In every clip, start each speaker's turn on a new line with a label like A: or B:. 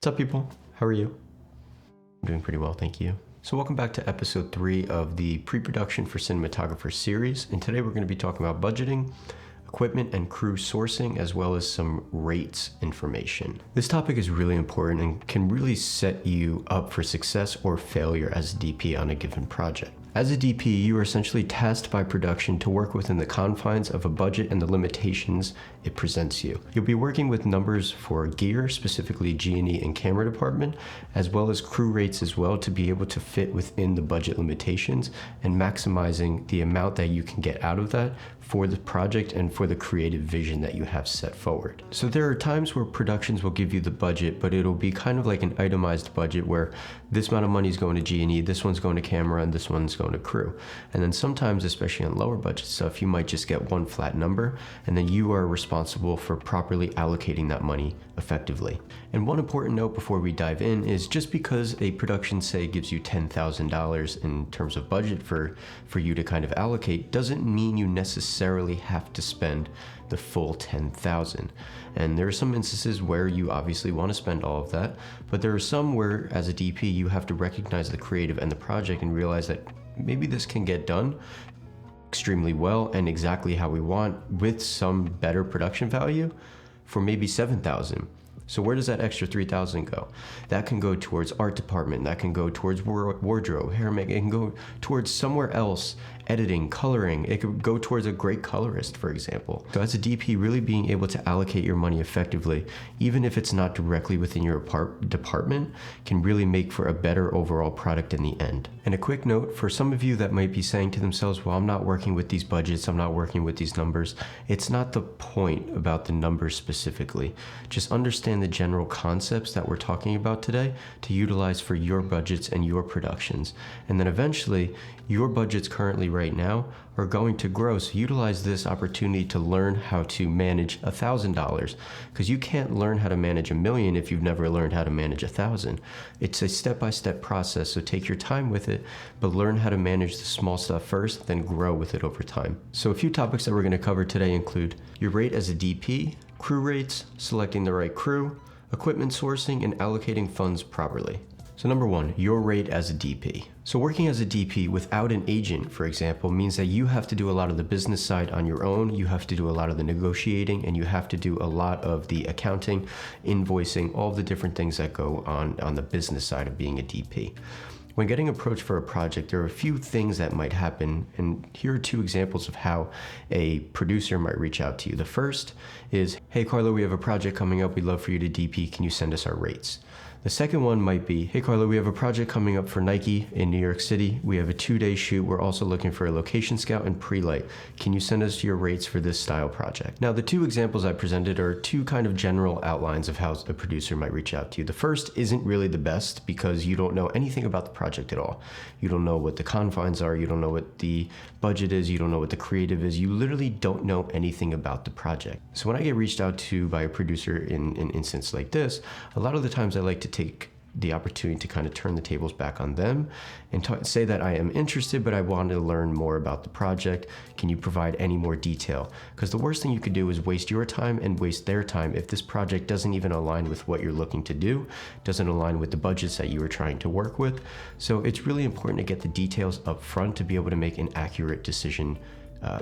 A: What's up, people? How are you? I'm doing pretty well, thank you. So welcome back to episode 3 of the pre-production for cinematographers series, and today we're going to be talking about budgeting, equipment and crew sourcing, as well as some rates information. This topic is really important and can really set you up for success or failure as a DP on a given project. As a DP, you are essentially tasked by production to work within the confines of a budget and the limitations it presents you. You'll be working with numbers for gear, specifically G&E and camera department, as well as crew rates as well, to be able to fit within the budget limitations and maximizing the amount that you can get out of that for the project and for the creative vision that you have set forward. So there are times where productions will give you the budget, but it'll be kind of like an itemized budget where this amount of money is going to G&E, this one's going to camera, and this one's going to crew. And then sometimes, especially on lower budget stuff, you might just get one flat number, and then you are responsible for properly allocating that money effectively. And one important note before we dive in is just because a production, say, gives you $10,000 in terms of budget for you to kind of allocate, doesn't mean you necessarily have to spend the full $10,000. And there are some instances where you obviously want to spend all of that, but there are some where, as a DP, you have to recognize the creative and the project and realize that maybe this can get done extremely well and exactly how we want with some better production value for maybe $7,000. So where does that extra $3,000 go? That can go towards art department, that can go towards wardrobe, hair makeup, it can go towards somewhere else, editing, coloring, it could go towards a great colorist, for example. So as a DP, really being able to allocate your money effectively, even if it's not directly within your department, can really make for a better overall product in the end. And a quick note, for some of you that might be saying to themselves, well, I'm not working with these budgets, I'm not working with these numbers. It's not the point about the numbers specifically. Just understand the general concepts that we're talking about today to utilize for your budgets and your productions. And then eventually, your budgets currently right now are going to grow. So utilize this opportunity to learn how to manage $1,000, because you can't learn how to manage $1 million if you've never learned how to manage 1,000. It's a step-by-step process. So take your time with it, but learn how to manage the small stuff first, then grow with it over time. So a few topics that we're going to cover today include your rate as a DP, crew rates, selecting the right crew, equipment sourcing, and allocating funds properly. So number 1, your rate as a DP. So working as a DP without an agent, for example, means that you have to do a lot of the business side on your own, you have to do a lot of the negotiating, and you have to do a lot of the accounting, invoicing, all of the different things that go on the business side of being a DP. When getting approached for a project, there are a few things that might happen, and here are 2 examples of how a producer might reach out to you. The first is, hey Carlo, we have a project coming up, we'd love for you to DP, can you send us our rates? The second one might be, hey Carlo, we have a project coming up for Nike in New York City. We have a 2-day shoot. We're also looking for a location scout and pre-light. Can you send us your rates for this style project? Now, the 2 examples I presented are 2 kind of general outlines of how a producer might reach out to you. The first isn't really the best because you don't know anything about the project at all. You don't know what the confines are. You don't know what the budget is. You don't know what the creative is. You literally don't know anything about the project. So when I get reached out to by a producer in an instance like this, a lot of the times I like to take the opportunity to kind of turn the tables back on them and say that I am interested, but I want to learn more about the project. Can you provide any more detail? Because the worst thing you could do is waste your time and waste their time if this project doesn't even align with what you're looking to do, doesn't align with the budgets that you are trying to work with. So it's really important to get the details up front to be able to make an accurate decision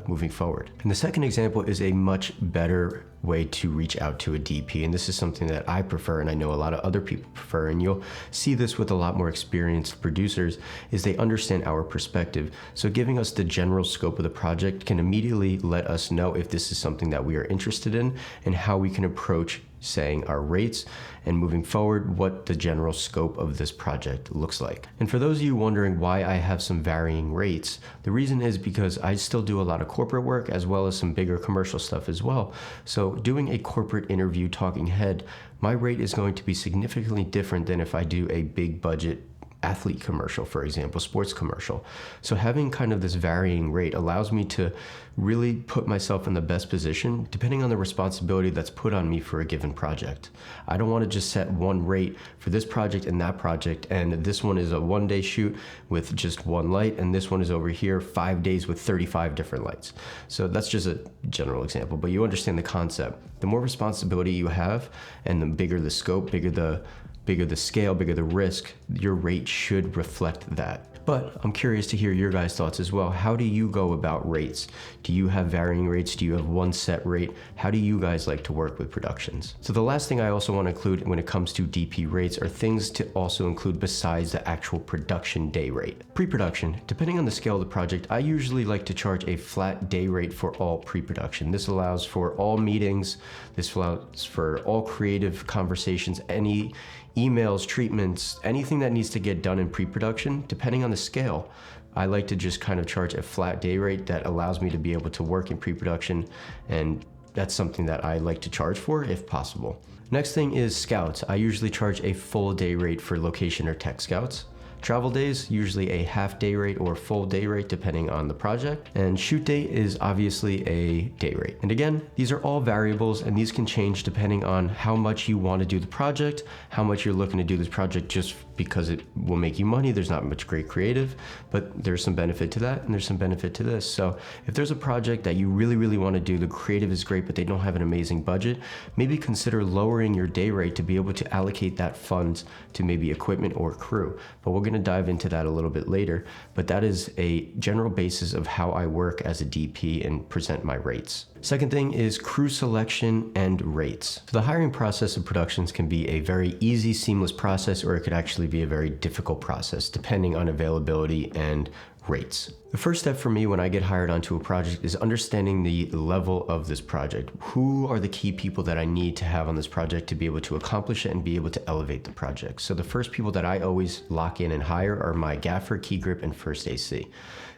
A: moving forward. And the second example is a much better way to reach out to a DP, and this is something that I prefer and I know a lot of other people prefer, and you'll see this with a lot more experienced producers, is they understand our perspective. So giving us the general scope of the project can immediately let us know if this is something that we are interested in and how we can approach saying our rates and moving forward what the general scope of this project looks like. And for those of you wondering why I have some varying rates, the reason is because I still do a lot of corporate work as well as some bigger commercial stuff as well. So doing a corporate interview talking head, my rate is going to be significantly different than if I do a big budget athlete commercial, for example, sports commercial. So having kind of this varying rate allows me to really put myself in the best position depending on the responsibility that's put on me for a given project. I don't want to just set one rate for this project and that project, and this one is a 1-day shoot with just 1 light, and this one is over here 5 days with 35 different lights. So that's just a general example, but you understand the concept. The more responsibility you have and the bigger the scope, bigger the bigger the scale, bigger the risk, your rate should reflect that. But I'm curious to hear your guys' thoughts as well. How do you go about rates? Do you have varying rates? Do you have one set rate? How do you guys like to work with productions? So the last thing I also want to include when it comes to DP rates are things to also include besides the actual production day rate. Pre-production, depending on the scale of the project, I usually like to charge a flat day rate for all pre-production. This allows for all meetings, this allows for all creative conversations, any emails, treatments, anything that needs to get done in pre-production, depending on the scale. I like to just kind of charge a flat day rate that allows me to be able to work in pre-production, and that's something that I like to charge for if possible. Next thing is scouts. I usually charge a full day rate for location or tech scouts. Travel days, usually a half day rate or full day rate depending on the project. And shoot date is obviously a day rate. And again, these are all variables and these can change depending on how much you want to do the project, how much you're looking to do this project just because it will make you money. There's not much great creative, but there's some benefit to that and there's some benefit to this. So if there's a project that you really want to do, the creative is great, but they don't have an amazing budget, maybe consider lowering your day rate to be able to allocate that funds to maybe equipment or crew. But we're going to dive into that a little bit later, but that is a general basis of how I work as a DP and present my rates. Second thing is crew selection and rates. So the hiring process of productions can be a very easy, seamless process, or it could actually be a very difficult process depending on availability and rates. The first step for me when I get hired onto a project is understanding the level of this project. Who are the key people that I need to have on this project to be able to accomplish it and be able to elevate the project? So the first people that I always lock in and hire are my gaffer, key grip, and first AC.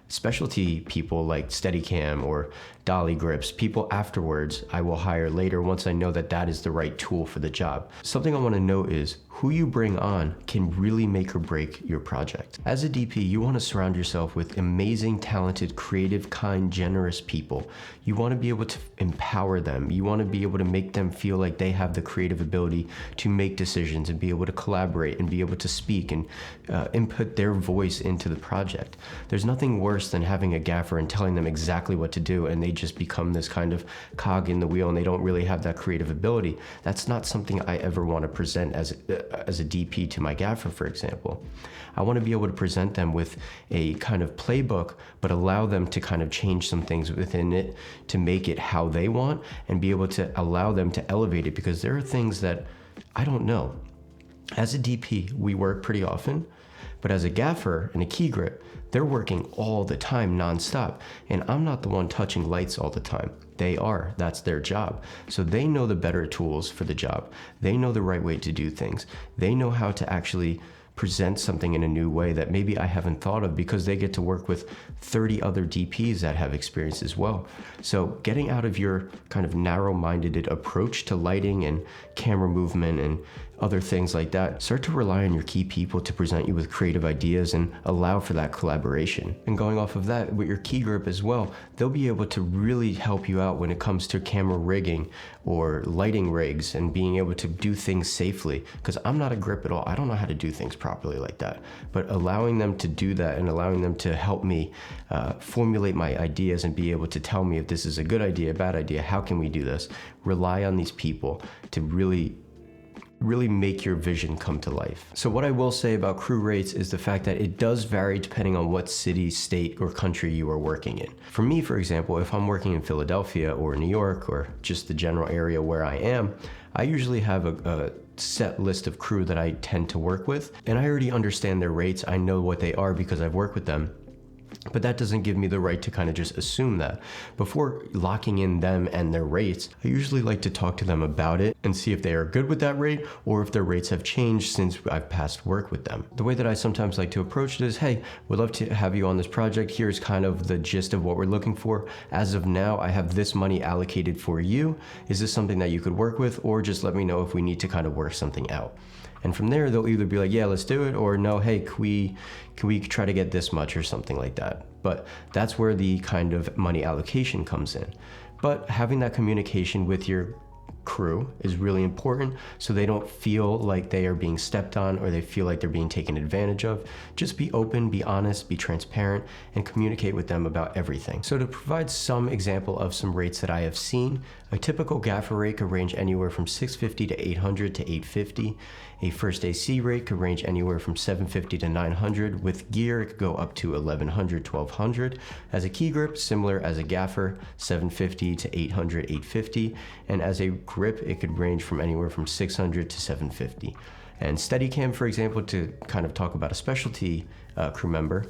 A: Specialty people like Steadicam or dolly grips, people afterwards I will hire later once I know that that is the right tool for the job. Something I want to note is who you bring on can really make or break your project. As a DP, you want to surround yourself with amazing, talented, creative, kind, generous people. You want to be able to empower them. You want to be able to make them feel like they have the creative ability to make decisions and be able to collaborate and be able to speak and input their voice into the project. There's nothing worse than having a gaffer and telling them exactly what to do and they just become this kind of cog in the wheel and they don't really have that creative ability. That's not something I ever want to present as a DP to my gaffer, for example. I want to be able to present them with a kind of playbook, but allow them to kind of change some things within it to make it how they want and be able to allow them to elevate it, because there are things that I don't know. As a DP, we work pretty often, but as a gaffer and a key grip, they're working all the time nonstop, and I'm not the one touching lights all the time. They are. That's their job. So they know the better tools for the job. They know the right way to do things. They know how to actually present something in a new way that maybe I haven't thought of, because they get to work with 30 other DPs that have experience as well. So getting out of your kind of narrow-minded approach to lighting and camera movement and other things like that, start to rely on your key people to present you with creative ideas and allow for that collaboration. And going off of that, with your key grip as well, they'll be able to really help you out when it comes to camera rigging or lighting rigs and being able to do things safely, because I'm not a grip at all. I don't know how to do things properly like that, but allowing them to do that and allowing them to help me formulate my ideas and be able to tell me if this is a good idea, a bad idea, how can we do this? Rely on these people to really make your vision come to life. So what I will say about crew rates is the fact that it does vary depending on what city, state, or country you are working in. For me, for example, if I'm working in Philadelphia or New York or just the general area where I am, I usually have a set list of crew that I tend to work with, and I already understand their rates. I know what they are because I've worked with them. But that doesn't give me the right to kind of just assume that. Before locking in them and their rates, I usually like to talk to them about it and see if they are good with that rate or if their rates have changed since I've past work with them. The way that I sometimes like to approach it is, hey, we'd love to have you on this project. Here's kind of the gist of what we're looking for. As of now, I have this money allocated for you. Is this something that you could work with? Or just let me know if we need to kind of work something out. And from there, they'll either be like, yeah, let's do it, or no, hey, can we try to get this much or something like that. But that's where the kind of money allocation comes in. But having that communication with your crew is really important, so they don't feel like they are being stepped on or they feel like they're being taken advantage of. Just be open, be honest, be transparent, and communicate with them about everything. So to provide some example of some rates that I have seen, a typical gaffer rate could range anywhere from $650 to $800 to $850. A first AC rate could range anywhere from $750 to $900. With gear, it could go up to $1,100, $1,200. As a key grip, similar as a gaffer, $750 to $800, $850. And as a grip, it could range from anywhere from $600 to $750. And Steadicam, for example, to kind of talk about a specialty crew member,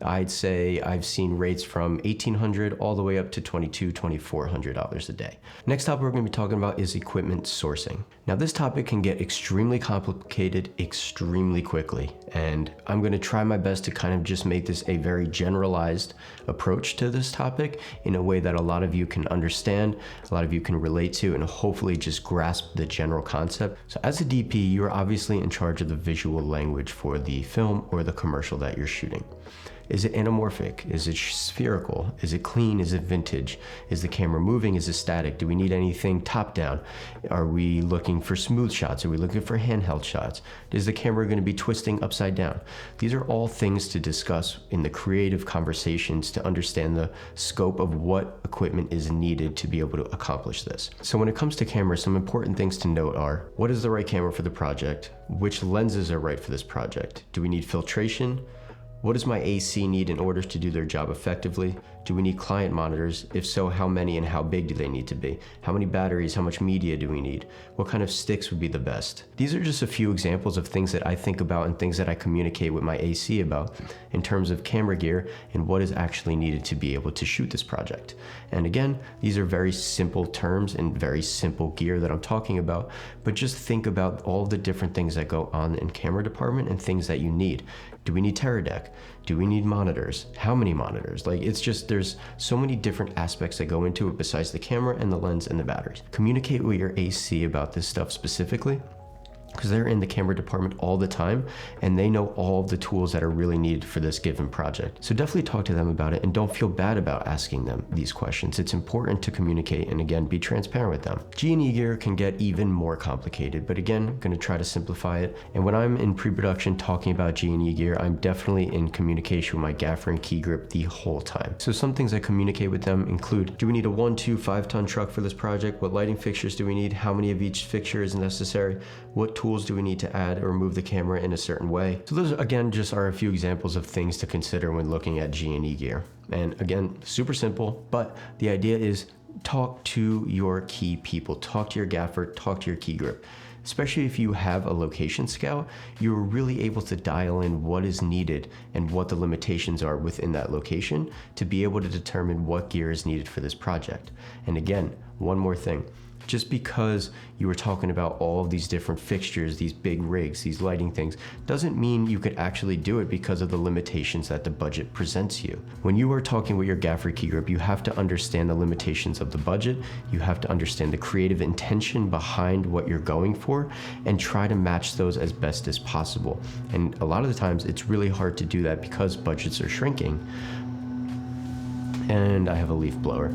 A: I'd say I've seen rates from $1,800 all the way up to $2,200, $2,400 a day. Next topic we're going to be talking about is equipment sourcing. Now this topic can get extremely complicated extremely quickly, and I'm going to try my best to kind of just make this a very generalized approach to this topic in a way that a lot of you can understand, a lot of you can relate to, and hopefully just grasp the general concept. So as a DP, you're obviously in charge of the visual language for the film or the commercial that you're shooting. Is it anamorphic? Is it spherical? Is it clean? Is it vintage? Is the camera moving? Is it static? Do we need anything top down? Are we looking for smooth shots? Are we looking for handheld shots? Is the camera going to be twisting upside down? These are all things to discuss in the creative conversations to understand the scope of what equipment is needed to be able to accomplish this. So when it comes to cameras, some important things to note are, what is the right camera for the project? Which lenses are right for this project? Do we need filtration? What does my AC need in order to do their job effectively? Do we need client monitors? If so, how many and how big do they need to be? How many batteries, how much media do we need? What kind of sticks would be the best? These are just a few examples of things that I think about and things that I communicate with my AC about in terms of camera gear and what is actually needed to be able to shoot this project. And again, these are very simple terms and very simple gear that I'm talking about, but just think about all the different things that go on in camera department and things that you need. Do we need Teradek? Do we need monitors? How many monitors? Like, it's just, there's so many different aspects that go into it besides the camera and the lens and the batteries. Communicate with your AC about this stuff specifically, because they're in the camera department all the time and they know all of the tools that are really needed for this given project. So definitely talk to them about it and don't feel bad about asking them these questions. It's important to communicate and again, be transparent with them. G&E gear can get even more complicated, but again, I'm gonna try to simplify it. And when I'm in pre-production talking about G&E gear, I'm definitely in communication with my gaffer and key grip the whole time. So some things I communicate with them include, do we need a 1, 2, 5-ton truck for this project? What lighting fixtures do we need? How many of each fixture is necessary? What tools do we need to add or move the camera in a certain way? So those again just are a few examples of things to consider when looking at G&E gear. And again, super simple, but the idea is talk to your key people, talk to your gaffer, talk to your key grip. Especially if you have a location scout, you're really able to dial in what is needed and what the limitations are within that location to be able to determine what gear is needed for this project. And again, one more thing. Just because you were talking about all of these different fixtures, these big rigs, these lighting things, doesn't mean you could actually do it because of the limitations that the budget presents you. When you are talking with your gaffer key grip, you have to understand the limitations of the budget, you have to understand the creative intention behind what you're going for, and try to match those as best as possible. And a lot of the times, it's really hard to do that because budgets are shrinking. And I have a leaf blower.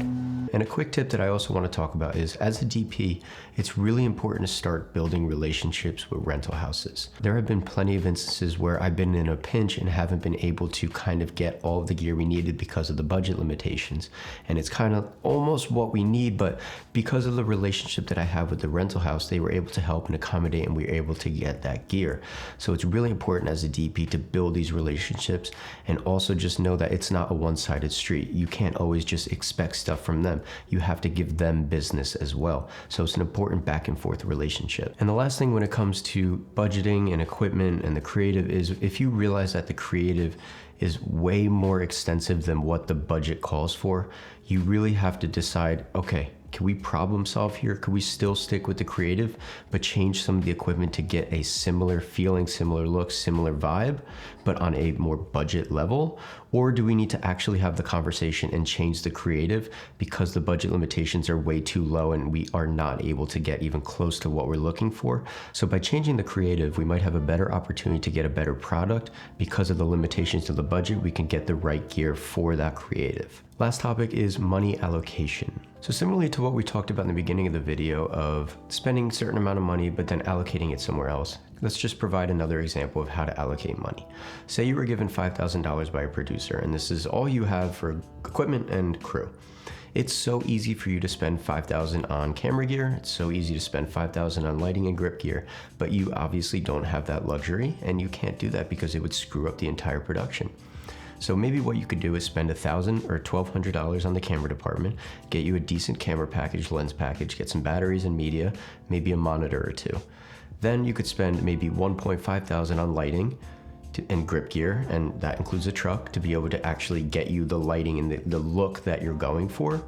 A: And a quick tip that I also want to talk about is, as a DP, it's really important to start building relationships with rental houses. There have been plenty of instances where I've been in a pinch and haven't been able to kind of get all of the gear we needed because of the budget limitations. And it's kind of almost what we need, but because of the relationship that I have with the rental house, they were able to help and accommodate, and we were able to get that gear. So it's really important as a DP to build these relationships, and also just know that it's not a one-sided street. You can't always just expect stuff from them. You have to give them business as well. So it's an important back and forth relationship. And the last thing when it comes to budgeting and equipment and the creative is, if you realize that the creative is way more extensive than what the budget calls for, you really have to decide, okay, can we problem solve here? Could we still stick with the creative, but change some of the equipment to get a similar feeling, similar look, similar vibe, but on a more budget level? Or do we need to actually have the conversation and change the creative because the budget limitations are way too low and we are not able to get even close to what we're looking for? So by changing the creative, we might have a better opportunity to get a better product. Because of the limitations of the budget, we can get the right gear for that creative. Last topic is money allocation. So similarly to what we talked about in the beginning of the video of spending a certain amount of money but then allocating it somewhere else, let's just provide another example of how to allocate money. Say you were given $5,000 by a producer and this is all you have for equipment and crew. It's so easy for you to spend $5,000 on camera gear. It's so easy to spend $5,000 on lighting and grip gear, but you obviously don't have that luxury and you can't do that because it would screw up the entire production. So maybe what you could do is spend $1,000 or $1,200 on the camera department, get you a decent camera package, lens package, get some batteries and media, maybe a monitor or two. Then you could spend maybe $1,500 on lighting and grip gear, and that includes a truck to be able to actually get you the lighting and the look that you're going for.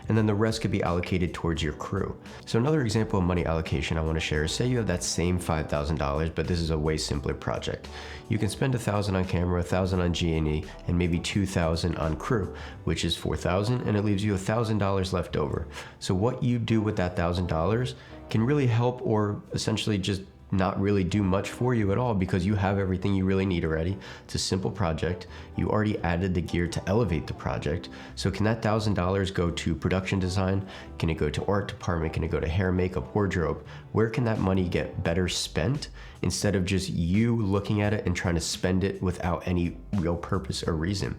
A: And then the rest could be allocated towards your crew. So another example of money allocation I want to share is, say you have that same $5,000, but this is a way simpler project. You can spend $1,000 on camera, $1,000 on G&E, and maybe $2,000 on crew, which is $4,000, and it leaves you $1,000 left over. So what you do with that $1,000 can really help, or essentially just not really do much for you at all, because you have everything you really need already. It's a simple project. You already added the gear to elevate the project. So can that $1,000 go to production design? Can it go to art department? Can it go to hair, makeup, wardrobe? Where can that money get better spent instead of just you looking at it and trying to spend it without any real purpose or reason?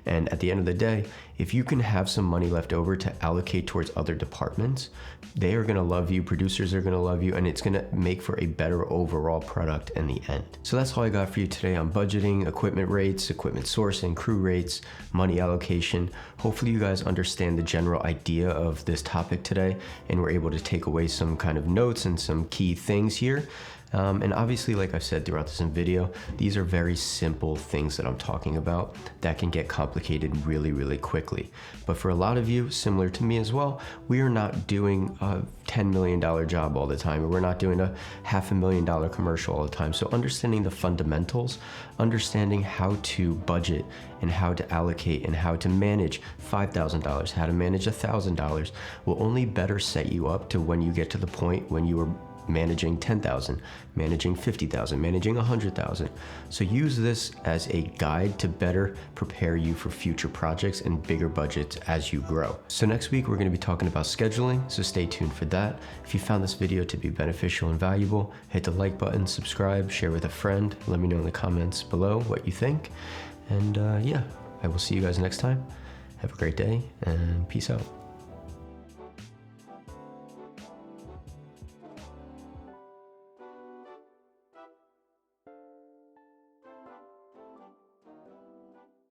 A: And at the end of the day, if you can have some money left over to allocate towards other departments, they are gonna love you, producers are gonna love you, and it's gonna make for a better overall product in the end. So that's all I got for you today on budgeting, equipment rates, equipment sourcing, crew rates, money allocation. Hopefully you guys understand the general idea of this topic today and were able to take away some kind of notes and some key things here. And obviously, like I've said throughout this video, these are very simple things that I'm talking about that can get complicated really, really quickly. But for a lot of you, similar to me as well, we are not doing a $10 million job all the time, or we're not doing a $500,000 commercial all the time. So understanding the fundamentals, understanding how to budget and how to allocate and how to manage $5,000, how to manage $1,000 will only better set you up to when you get to the point when you are managing 10,000, managing 50,000, managing 100,000. So use this as a guide to better prepare you for future projects and bigger budgets as you grow. So next week, we're going to be talking about scheduling, so stay tuned for that. If you found this video to be beneficial and valuable, hit the like button, subscribe, share with a friend, let me know in the comments below what you think. And yeah, I will see you guys next time. Have a great day and peace out.